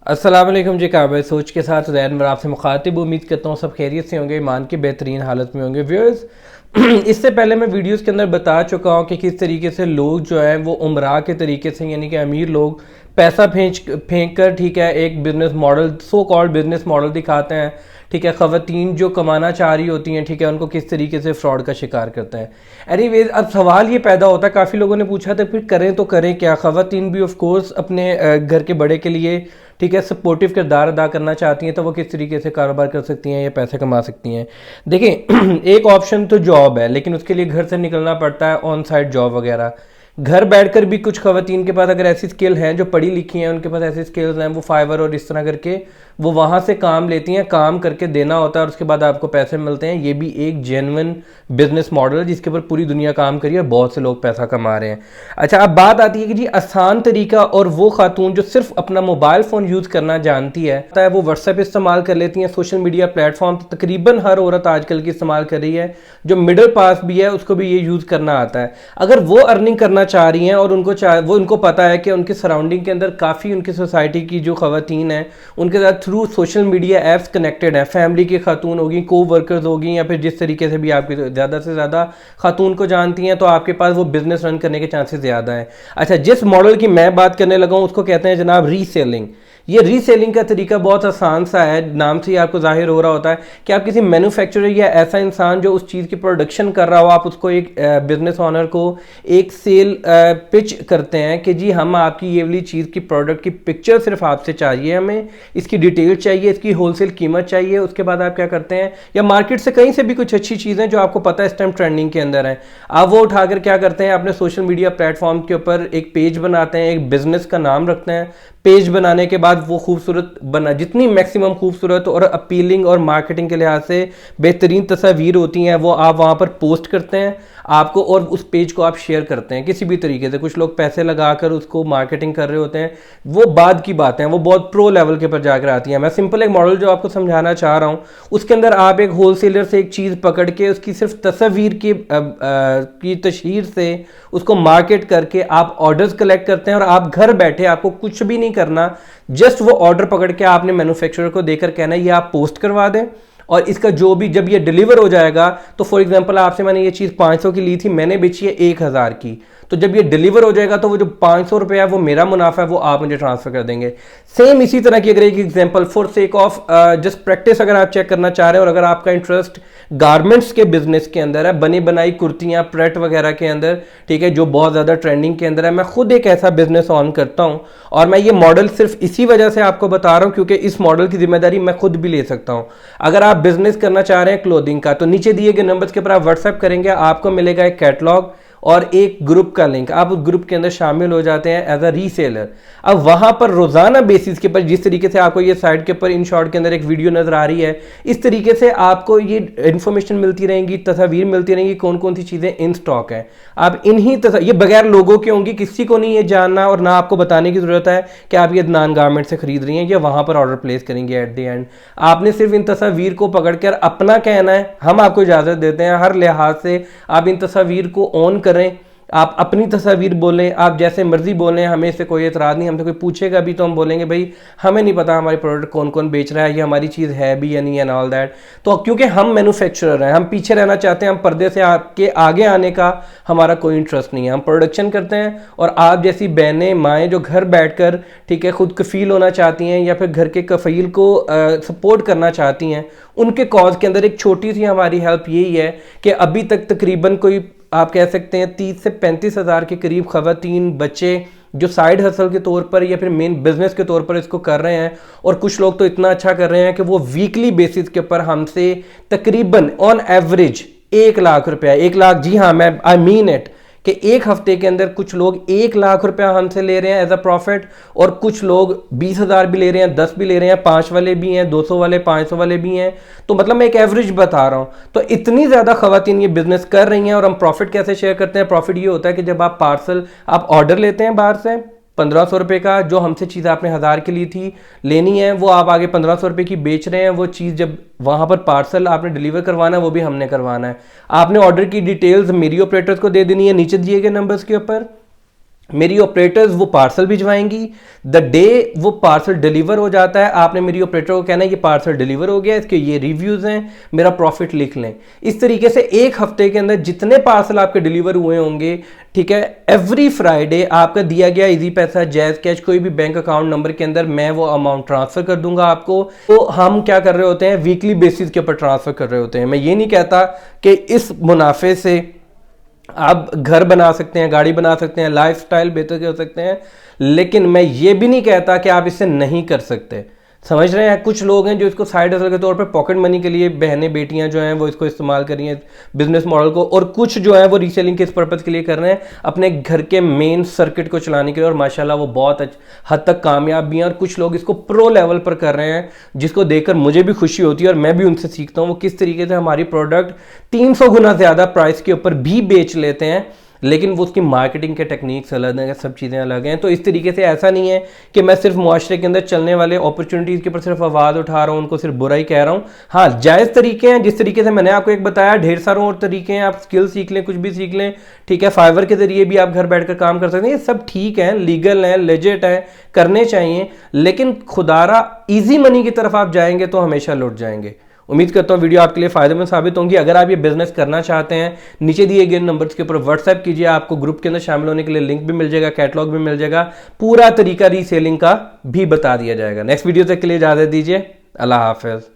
अस्सलाम वालेकुम जी। काबिल सोच के साथ ज़ैन मैं आपसे मुखातिब। उम्मीद करता हूँ सब खैरियत से होंगे, ईमान की बेहतरीन हालत में होंगे। व्यूअर्स, इससे पहले मैं वीडियोस के अंदर बता चुका हूँ कि किस तरीके से लोग जो है वो उमरा के तरीके से, यानी कि अमीर लोग पैसा फेंक कर, ठीक है, एक business model, so called business model दिखाते हैं। ठीक है, ख़वातीन जो कमाना चाह रही होती हैं, ठीक है, उनको किस तरीके से फ्रॉड का शिकार करते हैं। एनीवेज, अब सवाल ये पैदा होता है, काफ़ी लोगों ने पूछा था फिर करें तो करें क्या। ख़वातीन भी ऑफ कोर्स अपने घर के बड़े के लिए, ठीक है, सपोर्टिव किरदार अदा करना चाहती हैं, तो वो किस तरीके से कारोबार कर सकती हैं या पैसे कमा सकती हैं। देखिए एक ऑप्शन तो जॉब है, लेकिन उसके लिए घर से निकलना पड़ता है, ऑन साइट जॉब वगैरह। घर बैठकर भी कुछ खवातीन के पास अगर ऐसी स्किल हैं, जो पढ़ी लिखी हैं, उनके पास ऐसी स्किल्स हैं, वो फाइवर और इस तरह करके वो वहाँ से काम लेती हैं, काम करके देना होता है और उसके बाद आपको पैसे मिलते हैं। ये भी एक जेन्युइन बिजनेस मॉडल है जिसके ऊपर पूरी दुनिया काम करी है, बहुत से लोग पैसा कमा रहे हैं। अच्छा, अब बात आती है कि जी आसान तरीका, और वो खातून जो सिर्फ अपना मोबाइल फ़ोन यूज़ करना जानती है वो व्हाट्सएप इस्तेमाल कर लेती हैं। सोशल मीडिया प्लेटफॉर्म तो तकरीबन हर औरत आजकल की इस्तेमाल कर रही है, जो मिडिल पास भी है उसको भी ये यूज़ करना आता है। अगर वो अर्निंग करना चाह रही हैं और उनको पता है कि उनके सराउंडिंग के अंदर काफ़ी उनकी सोसाइटी की जो खवातीन हैं उनके साथ through social media apps connected है, फैमिली की खातून होगी, को वर्कर्स होगी, या फिर जिस तरीके से भी आपकी ज़्यादा से ज़्यादा खातून को जानती हैं, तो आपके पास वो बिजनेस रन करने के चांसेस ज़्यादा हैं। अच्छा, जिस मॉडल की मैं बात करने लगा हूँ उसको कहते हैं जनाब रीसेलिंग। ये रीसेलिंग का तरीका बहुत आसान सा है, नाम से ही आपको जाहिर हो रहा होता है कि आप किसी मैन्युफैक्चरर या ऐसा इंसान जो उस चीज़ की प्रोडक्शन कर रहा हो, आप उसको एक बिजनेस ऑनर को एक सेल पिच करते हैं कि जी हम आपकी ये वाली चीज़ की प्रोडक्ट की पिक्चर सिर्फ आपसे चाहिए, हमें इसकी डिटेल चाहिए, इसकी होलसेल कीमत चाहिए। उसके बाद आप क्या करते हैं, या मार्केट से कहीं से भी कुछ अच्छी चीज़ें जो आपको पता है इस टाइम ट्रेंडिंग के अंदर है, आप वो उठाकर क्या करते हैं, अपने सोशल मीडिया प्लेटफॉर्म के ऊपर एक पेज बनाते हैं, एक बिजनेस का नाम रखते हैं। पेज बनाने के बाद वो खूबसूरत बना, जितनी मैक्सिमम खूबसूरत और अपीलिंग और मार्केटिंग के लिहाज से बेहतरीन तस्वीर होती हैं वो आप वहाँ पर पोस्ट करते हैं आपको, और उस पेज को आप शेयर करते हैं किसी भी तरीके से। कुछ लोग पैसे लगाकर उसको मार्केटिंग कर रहे होते हैं, वो बाद की बातें हैं, वो बहुत प्रो लेवल के पर जाकर आती हैं। मैं सिंपल एक मॉडल जो आपको समझाना चाह रहा हूँ, उसके अंदर आप एक होलसेलर से एक चीज़ पकड़ के उसकी सिर्फ तस्वीर की तशहीर से उसको मार्केट करके आप ऑर्डर्स कलेक्ट करते हैं, और आप घर बैठे, आपको कुछ भी नहीं करना, जस्ट वो ऑर्डर पकड़ के आपने मैन्युफैक्चरर को देकर कहना है ये आप पोस्ट करवा दें, और इसका जो भी जब ये डिलीवर हो जाएगा, तो फॉर एग्जांपल आपसे मैंने ये चीज़ 500 की ली थी, मैंने बेची है 1000 की, तो जब ये डिलीवर हो जाएगा तो वो जो 500 रुपये है वो मेरा मुनाफा है, वो आप मुझे ट्रांसफर कर देंगे। सेम इसी तरह की अगर एक example for sake of just practice अगर आप चेक करना चाह रहे हैं, और अगर आपका इंटरेस्ट गारमेंट्स के बिजनेस के अंदर है, बनी बनाई कुर्तियां, प्रेट वगैरह के अंदर, ठीक है, जो बहुत ज़्यादा ट्रेंडिंग के अंदर है, मैं खुद एक ऐसा बिजनेस ऑन करता हूं, और मैं ये मॉडल सिर्फ इसी वजह से आपको बता रहा हूं क्योंकि इस मॉडल की जिम्मेदारी मैं खुद भी ले सकता हूं। अगर आप बिजनेस करना चाह रहे हैं क्लोथिंग का, तो नीचे दिए गए नंबर्स के ऊपर आप व्हाट्सएप करेंगे, आपको मिलेगा एक कैटलॉग और एक ग्रुप का लिंक, आप उस ग्रुप के अंदर शामिल हो जाते हैं एज अ रीसेलर। अब वहां पर रोजाना बेसिस के ऊपर, जिस तरीके से आपको ये साइट के ऊपर इन शॉर्ट के अंदर एक वीडियो नजर आ रही है, इस तरीके से आपको ये इंफॉर्मेशन मिलती रहेंगी, तस्वीर मिलती रहेंगी कौन कौन सी चीजें इन स्टॉक है। आप इन्हीं ये बगैर लोगों के होंगी, किसी को नहीं ये जानना और ना आपको बताने की जरूरत है कि आप ये अदनान गारमेंट से खरीद रही हैं या वहां पर ऑर्डर प्लेस करेंगे। एट द एंड आपने सिर्फ इन तस्वीर को पकड़कर अपना कहना है, हम आपको इजाजत देते हैं हर लिहाज से आप इन तस्वीर को ऑन करें, आप अपनी तस्वीर बोलें, आप जैसे मर्जी बोलें, हमें इससे कोई एतराज़ नहीं। हमसे कोई पूछेगा भी तो हम बोलेंगे भाई हमें नहीं पता हमारी प्रोडक्ट कौन कौन बेच रहा है, ये हमारी चीज़ है भी या नहीं, एंड ऑल दैट। तो क्योंकि हम मैन्युफैक्चरर हैं, हम पीछे रहना चाहते हैं, हम पर्दे से आपके आगे आने का हमारा कोई इंटरेस्ट नहीं है, हम प्रोडक्शन करते हैं। और आप जैसी बहनें, माएँ जो घर बैठ कर, ठीक है, खुद कफील होना चाहती हैं या फिर घर के कफील को सपोर्ट करना चाहती हैं, उनके कॉज के अंदर एक छोटी सी हमारी हेल्प यही है कि अभी तक तकरीबन कोई आप कह सकते हैं 30 से 35 हज़ार के करीब खवातीन, बच्चे जो साइड हसल के तौर पर या फिर मेन बिजनेस के तौर पर इसको कर रहे हैं। और कुछ लोग तो इतना अच्छा कर रहे हैं कि वो वीकली बेसिस के ऊपर हमसे तकरीबन ऑन एवरेज 1 लाख रुपया, 1 लाख, जी हाँ, मैं आई मीन इट, कि एक हफ्ते के अंदर कुछ लोग 1 लाख रुपया हमसे ले रहे हैं एज अ प्रॉफिट, और कुछ लोग 20,000 भी ले रहे हैं, 10 भी ले रहे हैं, 5 वाले भी हैं, 200 वाले, 500 वाले भी हैं। तो मतलब मैं एक एवरेज बता रहा हूं। तो इतनी ज्यादा खवातीन ये बिजनेस कर रही हैं, और हम प्रॉफिट कैसे शेयर करते हैं? प्रॉफिट ये होता है कि जब आप पार्सल, आप ऑर्डर लेते हैं बाहर से 1500 रुपये का, जो हमसे चीज़ आपने 1000 की ली थी लेनी है, वो आप आगे 1500 रुपये की बेच रहे हैं। वो चीज़ जब वहाँ पर पार्सल आपने डिलीवर करवाना है, वो भी हमने करवाना है। आपने ऑर्डर की डिटेल्स मेरी ऑपरेटर्स को दे देनी है नीचे दिए गए नंबर्स के ऊपर, मेरी ऑपरेटर्स वो पार्सल भिजवाएंगी। द डे वो पार्सल डिलीवर हो जाता है, आपने मेरी ऑपरेटर को कहना है ये पार्सल डिलीवर हो गया, इसके ये रिव्यूज़ हैं, मेरा प्रॉफिट लिख लें। इस तरीके से एक हफ्ते के अंदर जितने पार्सल आपके डिलीवर हुए होंगे, ठीक है, एवरी फ्राइडे आपका दिया गया इजी पैसा, जैज़ कैश, कोई भी बैंक अकाउंट नंबर के अंदर मैं वो अमाउंट ट्रांसफर कर दूंगा आपको। तो हम क्या कर रहे होते हैं, वीकली बेसिस के ऊपर ट्रांसफर कर रहे होते हैं। मैं ये नहीं कहता कि इस मुनाफे से आप घर बना सकते हैं, गाड़ी बना सकते हैं, लाइफस्टाइल बेहतर कर सकते हैं, लेकिन मैं ये भी नहीं कहता कि आप इसे नहीं कर सकते। समझ रहे हैं? कुछ लोग हैं जो इसको साइड हसल के तौर पे पॉकेट मनी के लिए, बहनें बेटियां जो हैं वो इसको इस्तेमाल कर रही हैं बिजनेस मॉडल को, और कुछ जो है वो रीसेलिंग के इस पर्पज़ के लिए कर रहे हैं, अपने घर के मेन सर्किट को चलाने के लिए, और माशाल्लाह वो बहुत हद तक कामयाब भी हैं। और कुछ लोग इसको प्रो लेवल पर कर रहे हैं, जिसको देखकर मुझे भी खुशी होती है और मैं भी उनसे सीखता हूँ वो किस तरीके से हमारी प्रोडक्ट 300 गुना ज़्यादा प्राइस के ऊपर भी बेच लेते हैं, लेकिन वो उसकी मार्केटिंग के टेक्निक्स अलग हैं, सब चीज़ें अलग हैं। तो इस तरीके से ऐसा नहीं है कि मैं सिर्फ मुआशरे के अंदर चलने वाले अपॉर्चुनिटीज़ के ऊपर सिर्फ आवाज़ उठा रहा हूँ, उनको सिर्फ बुरा ही कह रहा हूँ। हाँ, जायज़ तरीके हैं, जिस तरीके से मैंने आपको एक बताया, ढेर सारों और तरीके हैं, आप स्किल सीख लें, कुछ भी सीख लें, ठीक है, फाइवर के जरिए भी आप घर बैठकर काम कर सकते हैं, ये सब ठीक है, लीगल है, लेजिट है, करने चाहिए, लेकिन खुदारा ईजी मनी की तरफ आप जाएंगे तो हमेशा लौट जाएंगे। उम्मीद करता हूँ वीडियो आपके लिए फायदेमंद साबित होंगी। अगर आप ये बिजनेस करना चाहते हैं, नीचे दिए गए नंबर्स के ऊपर व्हाट्सएप कीजिए, आपको ग्रुप के अंदर शामिल होने के लिए लिंक भी मिल जाएगा, कैटलॉग भी मिल जाएगा, पूरा तरीका रीसेलिंग का भी बता दिया जाएगा। नेक्स्ट वीडियो तक के लिए इजाजत दीजिए, अल्लाह हाफिज।